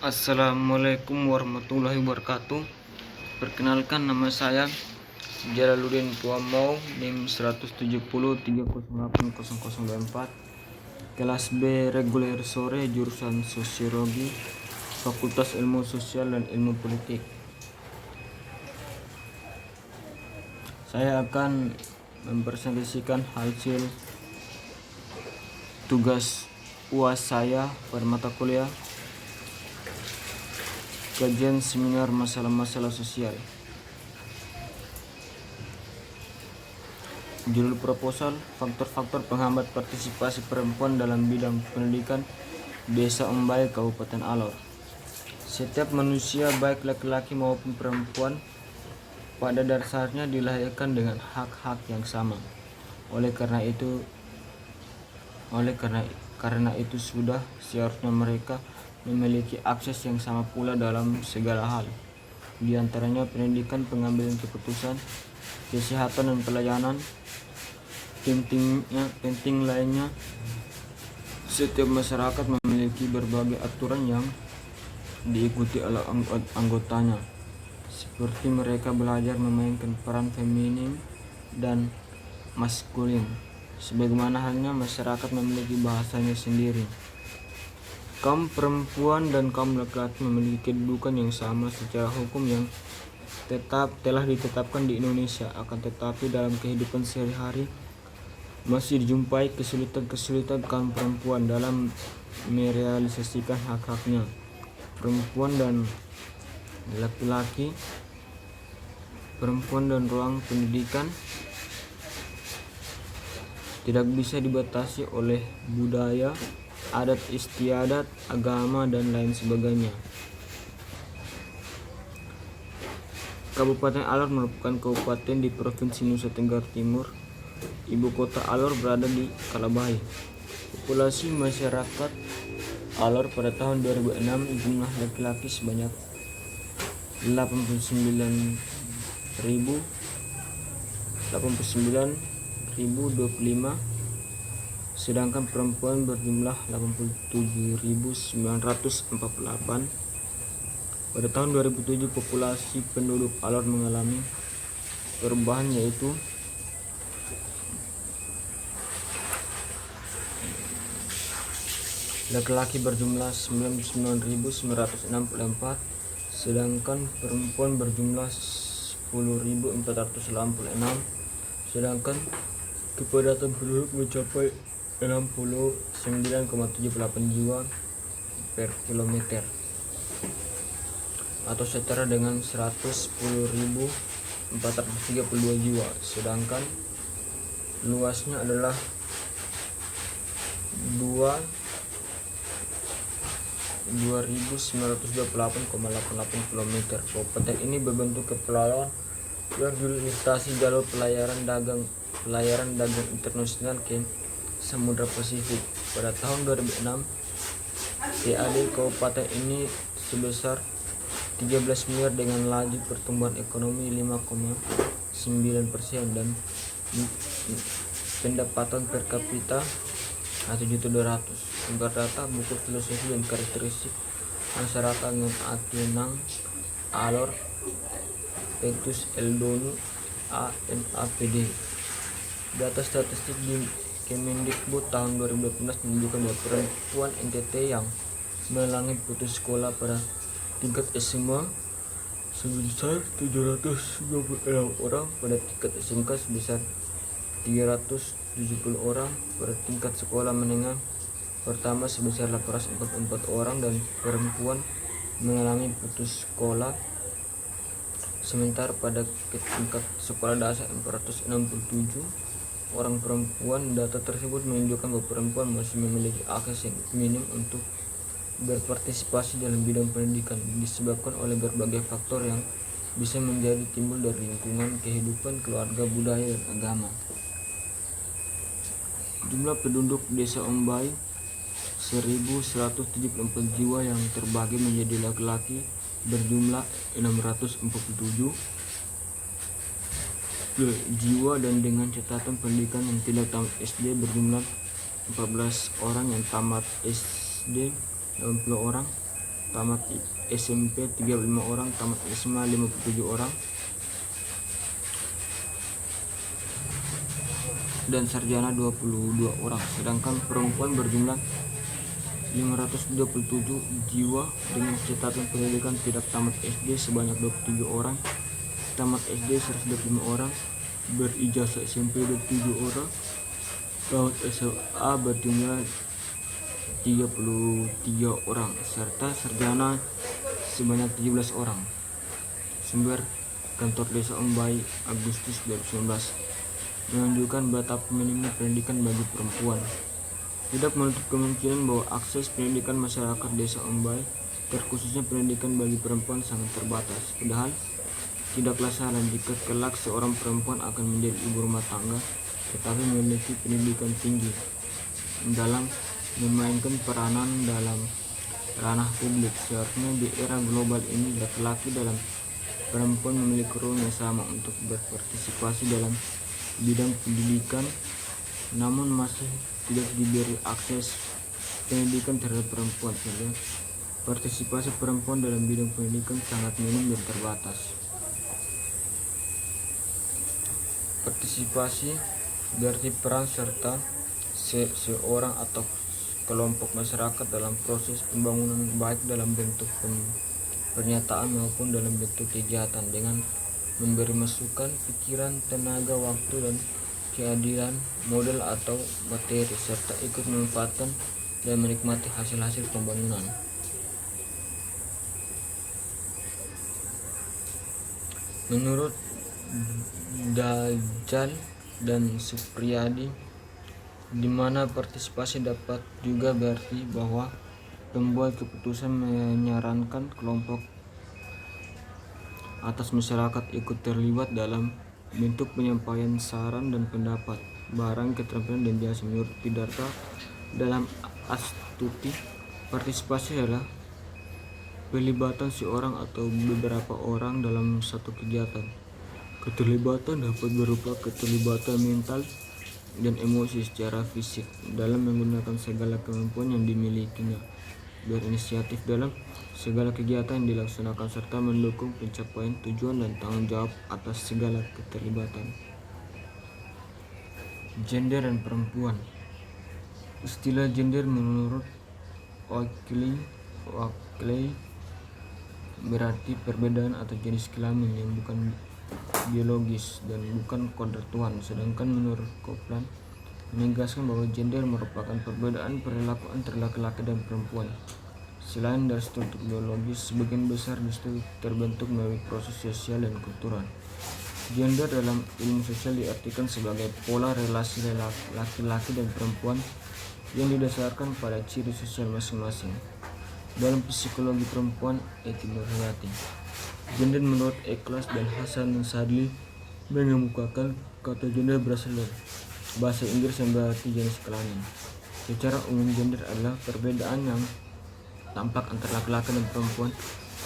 Assalamualaikum warahmatullahi wabarakatuh. Perkenalkan, nama saya Jalaluddin Puamau, NIM 170308024, kelas B reguler sore, jurusan Sosiologi, Fakultas Ilmu Sosial dan Ilmu Politik. Saya akan mempresentasikan hasil tugas UAS saya pada mata kuliah kajian seminar masalah-masalah sosial. Judul proposal: faktor-faktor penghambat partisipasi perempuan dalam bidang pendidikan Desa Ombai, Kabupaten Alor. Setiap manusia, baik laki-laki maupun perempuan, pada dasarnya dilahirkan dengan hak-hak yang sama. Karena itu sudah seharusnya mereka memiliki akses yang sama pula dalam segala hal, di antaranya pendidikan, pengambilan keputusan, kesehatan dan pelayanan. Penting lainnya, setiap masyarakat memiliki berbagai aturan yang diikuti oleh anggotanya, seperti mereka belajar memainkan peran feminin dan maskulin, sebagaimana halnya masyarakat memiliki bahasanya sendiri. Kaum perempuan dan kaum laki-laki memiliki kedudukan yang sama secara hukum yang telah ditetapkan di Indonesia. Akan tetapi dalam kehidupan sehari-hari masih dijumpai kesulitan kaum perempuan dalam merealisasikan hak-haknya. Perempuan dan laki-laki, perempuan dan ruang pendidikan tidak bisa dibatasi oleh budaya, adat istiadat, agama, dan lain sebagainya. Kabupaten Alor merupakan kabupaten di Provinsi Nusa Tenggara Timur. Ibu kota Alor berada di Kalabahi. Populasi masyarakat Alor pada tahun 2006, jumlah laki-laki sebanyak 89.025, sedangkan perempuan berjumlah 87.948. Pada tahun 2007, populasi penduduk Alor mengalami perubahan, yaitu laki-laki berjumlah 99.964, sedangkan perempuan berjumlah 10.486, sedangkan kepadatan penduduk mencapai 69,78 jiwa per kilometer, atau setara dengan 110.432 jiwa, sedangkan luasnya adalah 2.928,88 km. Kabupaten ini berbentuk kepulauan yang dilintasi jalur pelayaran dagang internasional ke Samudra Pasifik. Pada tahun 2006, PAD kabupaten ini sebesar 13 miliar dengan laju pertumbuhan ekonomi 5,9% dan pendapatan per kapita 1.200.000. Sumber data: buku filosofi dan karakteristik masyarakat Ngon Atinang Alor, Petrus Eldonu, ANAPD. Data statistik di Kemendikbud tahun 2018 menunjukkan bahwa perempuan NTT yang mengalami putus sekolah pada tingkat SMA sebesar 796 orang, pada tingkat SMK sebesar 370 orang, pada tingkat sekolah menengah pertama sebesar 844 orang, dan perempuan mengalami putus sekolah. Sementara pada tingkat sekolah dasar 467 orang perempuan. Data tersebut menunjukkan bahwa perempuan masih memiliki akses yang minim untuk berpartisipasi dalam bidang pendidikan, disebabkan oleh berbagai faktor yang bisa menjadi timbul dari lingkungan, kehidupan, keluarga, budaya, dan agama. Jumlah penduduk Desa Ombai 1.174 jiwa yang terbagi menjadi laki-laki berjumlah 647 jiwa, dan dengan catatan pendidikan yang tidak tamat SD berjumlah 14 orang, yang tamat SD 80 orang, tamat SMP 35 orang, tamat SMA 57 orang, dan sarjana 22 orang. Sedangkan perempuan berjumlah 527 jiwa dengan catatan pendidikan tidak tamat SD sebanyak 27 orang, tamat SD 125 orang, berijazah SMP 27 orang, tamat SMA berjumlah 33 orang, serta sarjana sebanyak 17 orang. Sumber Kantor Desa Ombai Agustus 2019 menunjukkan betapa minimnya pendidikan bagi perempuan. Tidak menutup kemungkinan bahwa akses pendidikan masyarakat Desa Ombai, terkhususnya pendidikan bagi perempuan, sangat terbatas. Padahal tidaklah salah jika kelak seorang perempuan akan menjadi ibu rumah tangga tetapi memiliki pendidikan tinggi dalam memainkan peranan dalam ranah publik. Seharusnya di era global ini laki-laki dan perempuan memiliki ruang yang sama untuk berpartisipasi dalam bidang pendidikan, namun masih tidak diberi akses pendidikan terhadap perempuan, sehingga partisipasi perempuan dalam bidang pendidikan sangat minim dan terbatas. Partisipasi berarti peran serta seorang atau kelompok masyarakat dalam proses pembangunan, baik dalam bentuk pernyataan maupun dalam bentuk kegiatan, dengan memberi masukan, pikiran, tenaga, waktu, dan keadilan, modal atau materi, serta ikut memanfaatkan dan menikmati hasil-hasil pembangunan. Menurut Dajjal dan Supriyadi, di mana partisipasi dapat juga berarti bahwa pembuat keputusan menyarankan kelompok atas masyarakat ikut terlibat dalam bentuk penyampaian saran dan pendapat, barang keterampilan dan biasa. Menurut Siddhartha dalam Astuti, partisipasi adalah pelibatan seorang atau beberapa orang dalam satu kegiatan. Keterlibatan dapat berupa keterlibatan mental dan emosi secara fisik dalam menggunakan segala kemampuan yang dimilikinya, berinisiatif dalam segala kegiatan yang dilaksanakan, serta mendukung pencapaian tujuan dan tanggung jawab atas segala keterlibatan. Gender dan perempuan. Istilah gender menurut Oakley berarti perbedaan atau jenis kelamin yang bukan biologis dan bukan kodrat Tuhan, sedangkan menurut Copeland menegaskan bahwa gender merupakan perbedaan perilaku antara laki-laki dan perempuan. Selain dari struktur biologis, sebagian besar justru terbentuk melalui proses sosial dan kultural. Gender dalam ilmu sosial diartikan sebagai pola relasi laki-laki dan perempuan yang didasarkan pada ciri sosial masing-masing. Dalam psikologi perempuan, Etimuriyati, gender menurut Eklas dan Hasan Sadli mengemukakan kata gender berasal dari bahasa Inggris yang berarti jenis kelamin. Secara umum, gender adalah perbedaan yang tampak antara laki-laki dan perempuan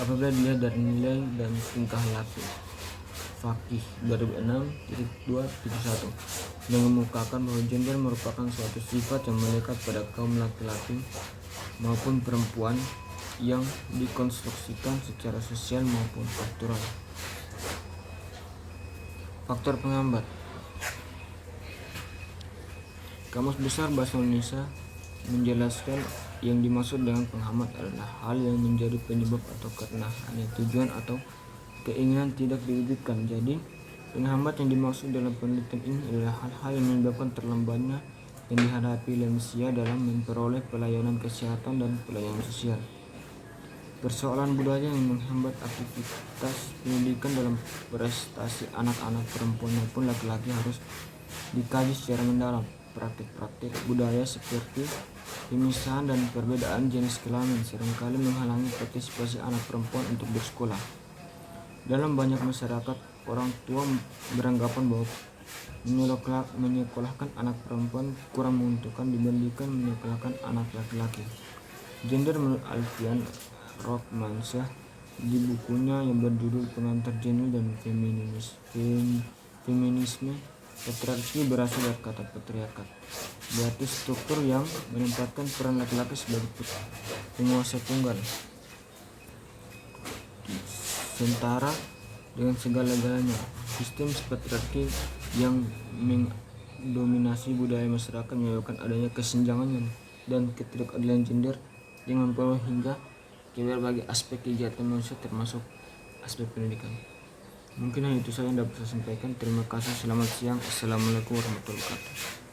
apabila dilihat dari nilai dan tingkah laku. Fakih 2006.271 mengemukakan bahwa gender merupakan suatu sifat yang melekat pada kaum laki-laki maupun perempuan yang dikonstruksikan secara sosial maupun kultural. Faktor penghambat. Kamus Besar Bahasa Indonesia menjelaskan yang dimaksud dengan penghambat adalah hal yang menjadi penyebab atau karena hanya tujuan atau keinginan tidak diwujudkan. Jadi, penghambat yang dimaksud dalam penelitian ini adalah hal-hal yang menyebabkan terlambatnya yang dihadapi lansia dalam memperoleh pelayanan kesehatan dan pelayanan sosial. Persoalan budaya yang menghambat aktivitas pendidikan dalam prestasi anak-anak perempuan maupun laki-laki harus dikaji secara mendalam. Praktik-praktik budaya seperti pemisahan dan perbedaan jenis kelamin seringkali menghalangi partisipasi anak perempuan untuk bersekolah. Dalam banyak masyarakat, orang tua beranggapan bahwa menyekolahkan anak perempuan kurang menguntungkan dibandingkan menyekolahkan anak laki-laki. Gender menurut Alfian Rockmansyah di bukunya yang berjudul Pengantar Gender dan Feminisme, patriarki berasal dari kata patriarkat, berarti struktur yang menempatkan peran laki-laki sebagai penguasa tunggal. setara dengan segala-galanya. Sistem patriarki yang mendominasi budaya masyarakat menyebabkan adanya kesenjangan dan ketidakadilan gender yang mempengaruhi hingga ke berbagai aspek kegiatan manusia termasuk aspek pendidikan. Mungkin hanya itu saja yang dapat saya sampaikan. Terima kasih. Selamat siang. Assalamualaikum warahmatullahi wabarakatuh.